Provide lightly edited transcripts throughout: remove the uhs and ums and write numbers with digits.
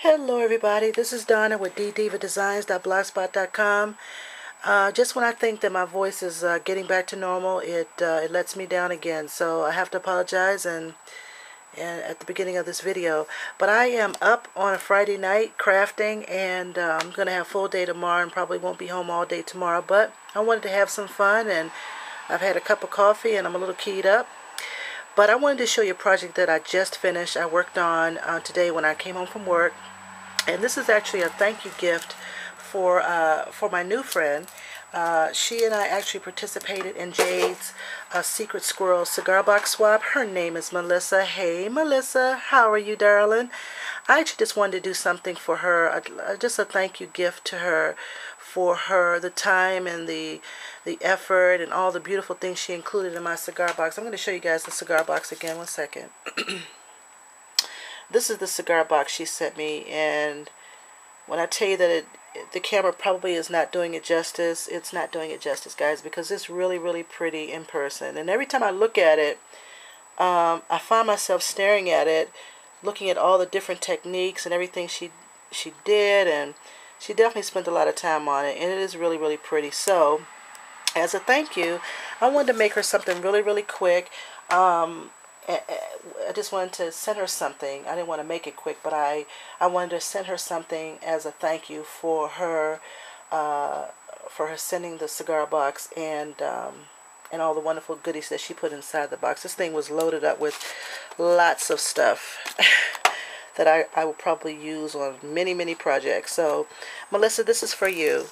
Hello everybody, this is Donna with dddivadesigns.blogspot.com. Just when I think that my voice is getting back to normal, it lets me down again. So I have to apologize and at the beginning of this video. But I am up on a Friday night crafting, and I'm going to have a full day tomorrow and probably won't be home all day tomorrow. But I wanted to have some fun, and I've had a cup of coffee and I'm a little keyed up. But I wanted to show you a project that I just finished. I worked on today when I came home from work. And this is actually a thank you gift for my new friend. She and I actually participated in Jade's Secret Squirrel cigar box swap. Her name is Melissa. Hey Melissa, how are you, darling? I actually just wanted to do something for her, just a thank you gift to her for the time and the effort and all the beautiful things she included in my cigar box. I'm going to show you guys the cigar box again. One second. This is the cigar box she sent me, and when I tell you that the camera probably is not doing it justice, it's not doing it justice, guys, because it's really, really pretty in person. And every time I look at it, I find myself staring at it, looking at all the different techniques and everything she did, and she definitely spent a lot of time on it, and it is really, really pretty. So, as a thank you, I wanted to make her something really, really quick. I just wanted to send her something. I didn't want to make it quick, but I wanted to send her something as a thank you for her sending the cigar box and all the wonderful goodies that she put inside the box. This thing was loaded up with lots of stuff that I will probably use on many, many projects. So, Melissa, this is for you.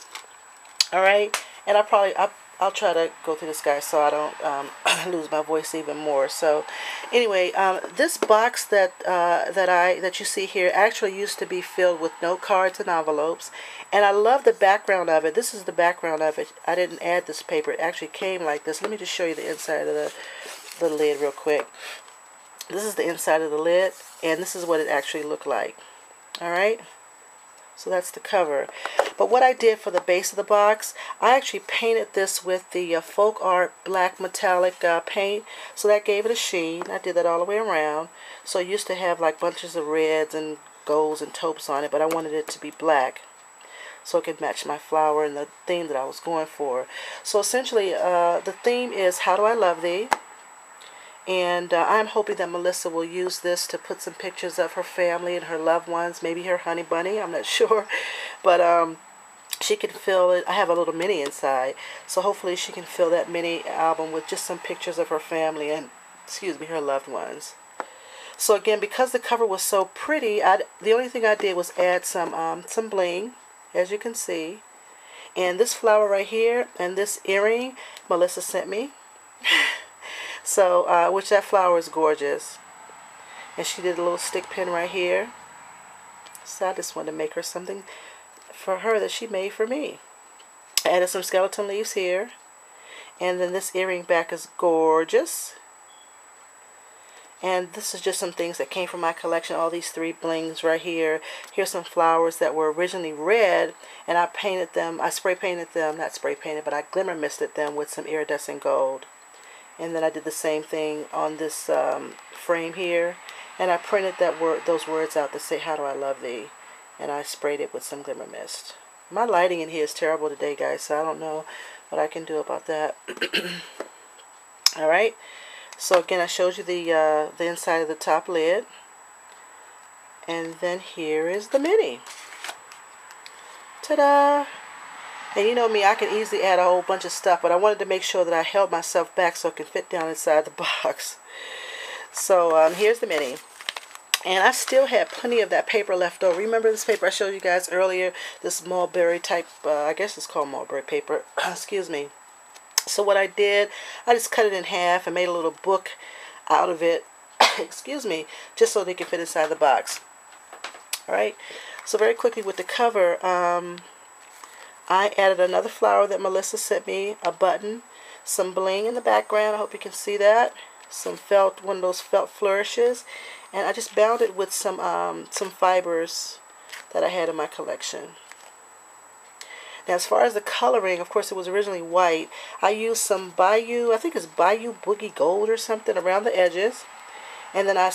All right, and I'll try to go through this, guys, so I don't lose my voice even more. So, anyway, this box that you see here actually used to be filled with note cards and envelopes, and I love the background of it. This is the background of it. I didn't add this paper; it actually came like this. Let me just show you the inside of the lid real quick. This is the inside of the lid, and this is what it actually looked like. All right. So that's the cover. But what I did for the base of the box, I actually painted this with the Folk Art black metallic paint. So that gave it a sheen. I did that all the way around. So I used to have like bunches of reds and golds and taupes on it, but I wanted it to be black so it could match my flower and the theme that I was going for. So essentially, the theme is How Do I Love Thee? And I'm hoping that Melissa will use this to put some pictures of her family and her loved ones, maybe her honey bunny, I'm not sure. But she can fill it. I have a little mini inside, so hopefully she can fill that mini album with just some pictures of her family and, excuse me, her loved ones. So again, because the cover was so pretty, the only thing I did was add some bling, as you can see. And this flower right here and this earring, Melissa sent me. So, which that flower is gorgeous. And she did a little stick pin right here. So I just wanted to make her something for her that she made for me. I added some skeleton leaves here. And then this earring back is gorgeous. And this is just some things that came from my collection. All these 3 blings right here. Here's some flowers that were originally red. And I painted them. I spray painted them. Not spray painted, but I glimmer misted them with some iridescent gold. And then I did the same thing on this frame here. And I printed those words out that say, How Do I Love Thee? And I sprayed it with some glimmer mist. My lighting in here is terrible today, guys, so I don't know what I can do about that. Alright. So again, I showed you the inside of the top lid. And then here is the mini. Ta-da! And you know me, I can easily add a whole bunch of stuff, but I wanted to make sure that I held myself back so it can fit down inside the box. So here's the mini. And I still had plenty of that paper left over. Remember this paper I showed you guys earlier? This mulberry type, I guess it's called mulberry paper. Excuse me. So what I did, I just cut it in half and made a little book out of it. Excuse me. Just so they can fit inside the box. Alright. So very quickly with the cover, I added another flower that Melissa sent me, a button, some bling in the background. I hope you can see that. Some felt, one of those felt flourishes, and I just bound it with some fibers that I had in my collection. Now, as far as the coloring, of course, it was originally white. I used some Bayou, I think it's Bayou Boogie Gold or something around the edges, And then I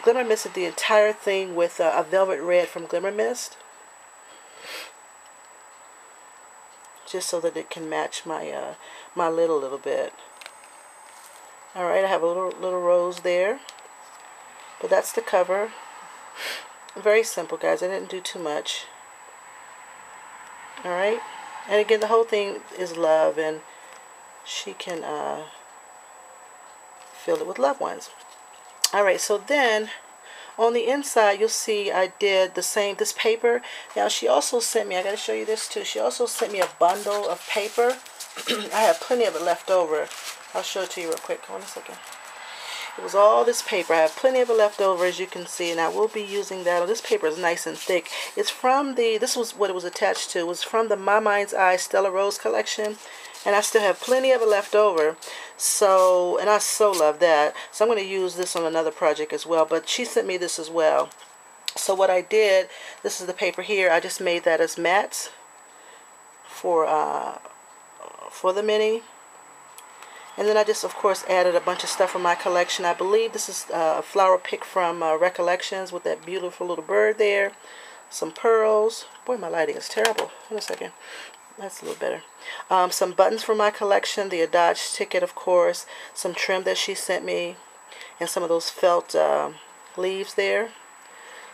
glimmer misted the entire thing with a velvet red from Glimmer Mist, just so that it can match my my lid a little bit. All right, I have a little rose there, but that's the cover. Very simple, guys. I didn't do too much. All right, and again, the whole thing is love, and she can fill it with loved ones. All right, so then on the inside, you'll see I did the same, this paper. Now, she also sent me, I got to show you this too. She also sent me a bundle of paper. I have plenty of it left over. I'll show it to you real quick. Hold on a second. It was all this paper. I have plenty of it left over, as you can see, and I will be using that. Oh, this paper is nice and thick. It's from the, this was what it was attached to. It was from the My Mind's Eye Stella Rose collection, and I still have plenty of it left over. So, and I so love that. So I'm going to use this on another project as well, but she sent me this as well. So what I did, this is the paper here. I just made that as mats for the mini. And then I just, of course, added a bunch of stuff from my collection. I believe this is a flower pick from Recollections with that beautiful little bird there. Some pearls. Boy, my lighting is terrible. Hold on a second. That's a little better. Some buttons from my collection. The Dodge ticket, of course. Some trim that she sent me. And some of those felt leaves there.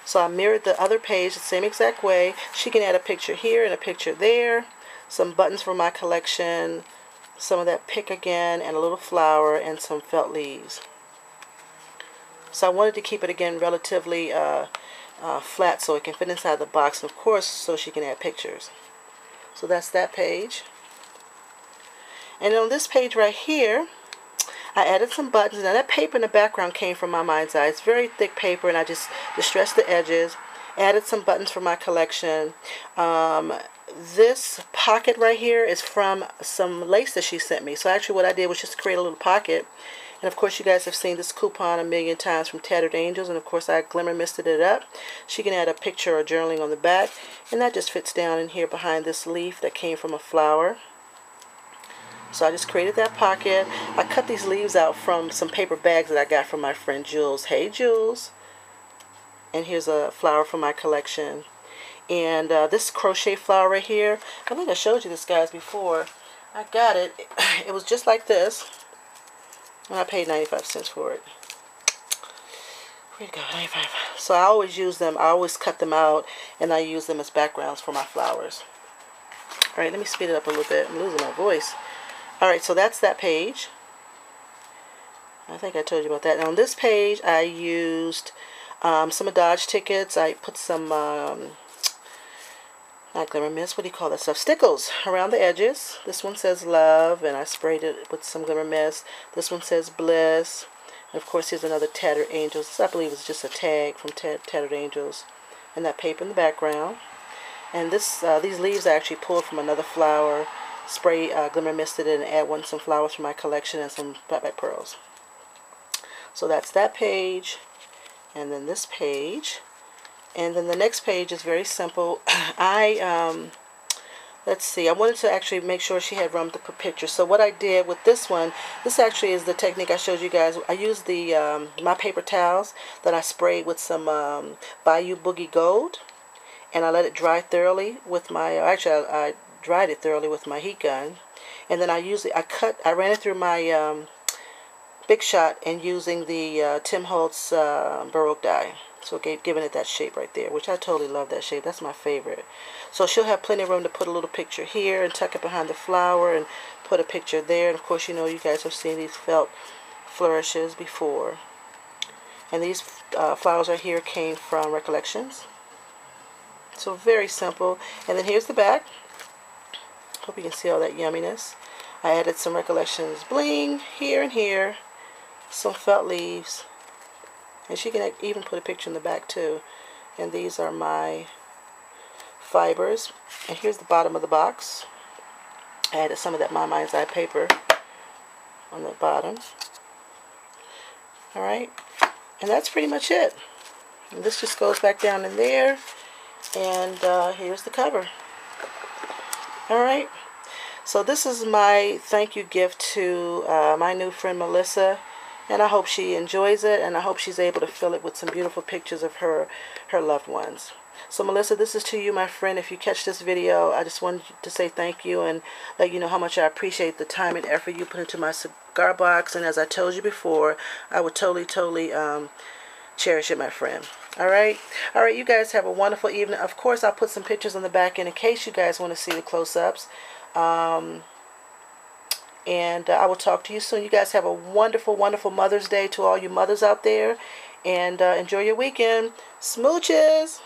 So I mirrored the other page the same exact way. She can add a picture here and a picture there. Some buttons from my collection. Some of that pick again, and a little flower, and some felt leaves. So I wanted to keep it again relatively flat so it can fit inside the box, and of course so she can add pictures. So that's that page. And on this page right here, I added some buttons. Now that paper in the background came from My Mind's Eye. It's very thick paper, and I just distressed the edges. Added some buttons from my collection. This pocket right here is from some lace that she sent me. So actually what I did was just create a little pocket. And of course you guys have seen this coupon a million times from Tattered Angels. And of course I glimmer misted it up. She can add a picture or journaling on the back. And that just fits down in here behind this leaf that came from a flower. So I just created that pocket. I cut these leaves out from some paper bags that I got from my friend Jules. Hey Jules. And here's a flower from my collection. And this crochet flower right here, I think I showed you this, guys, before. I got it. It was just like this. And I paid 95 cents for it. Where'd it go? 95. So I always use them. I always cut them out, and I use them as backgrounds for my flowers. All right, let me speed it up a little bit. I'm losing my voice. All right, so that's that page. I think I told you about that. Now on this page, I used some Dodge tickets. I put some... not Glimmer Mist, what do you call that stuff? Stickles around the edges. This one says Love, and I sprayed it with some Glimmer Mist. This one says Bliss. And of course, here's another Tattered Angels. This, I believe, is just a tag from Tattered Angels. And that paper in the background. And this, these leaves I actually pulled from another flower. Spray Glimmer Misted it and add some flowers from my collection and some flatback pearls. So that's that page. And then this page. And then the next page is very simple. Let's see, I wanted to actually make sure she had room to put pictures. So what I did with this one, this actually is the technique I showed you guys. I used the my paper towels that I sprayed with some Bayou Boogie Gold. And I let it dry thoroughly with my, actually I dried it thoroughly with my heat gun. And then I ran it through my Big Shot and using the Tim Holtz Baroque die. So giving it that shape right there, which I totally love that shape. That's my favorite. So she'll have plenty of room to put a little picture here and tuck it behind the flower and put a picture there. And of course, you know, you guys have seen these felt flourishes before. And these flowers right here came from Recollections. So very simple. And then here's the back. Hope you can see all that yumminess. I added some Recollections bling here and here. Some felt leaves. And she can even put a picture in the back too. And these are my fibers. And here's the bottom of the box. I added some of that My Mind's Eye paper on the bottom. Alright. And that's pretty much it. And this just goes back down in there. And here's the cover. Alright. So this is my thank you gift to my new friend Melissa. And I hope she enjoys it, and I hope she's able to fill it with some beautiful pictures of her loved ones. So Melissa, this is to you, my friend. If you catch this video, I just wanted to say thank you and let you know how much I appreciate the time and effort you put into my cigar box. And as I told you before, I would totally cherish it, my friend. All right, you guys have a wonderful evening. Of course, I'll put some pictures on the back end in case you guys want to see the close-ups. And I will talk to you soon. You guys have a wonderful Mother's Day to all you mothers out there. And enjoy your weekend. Smooches!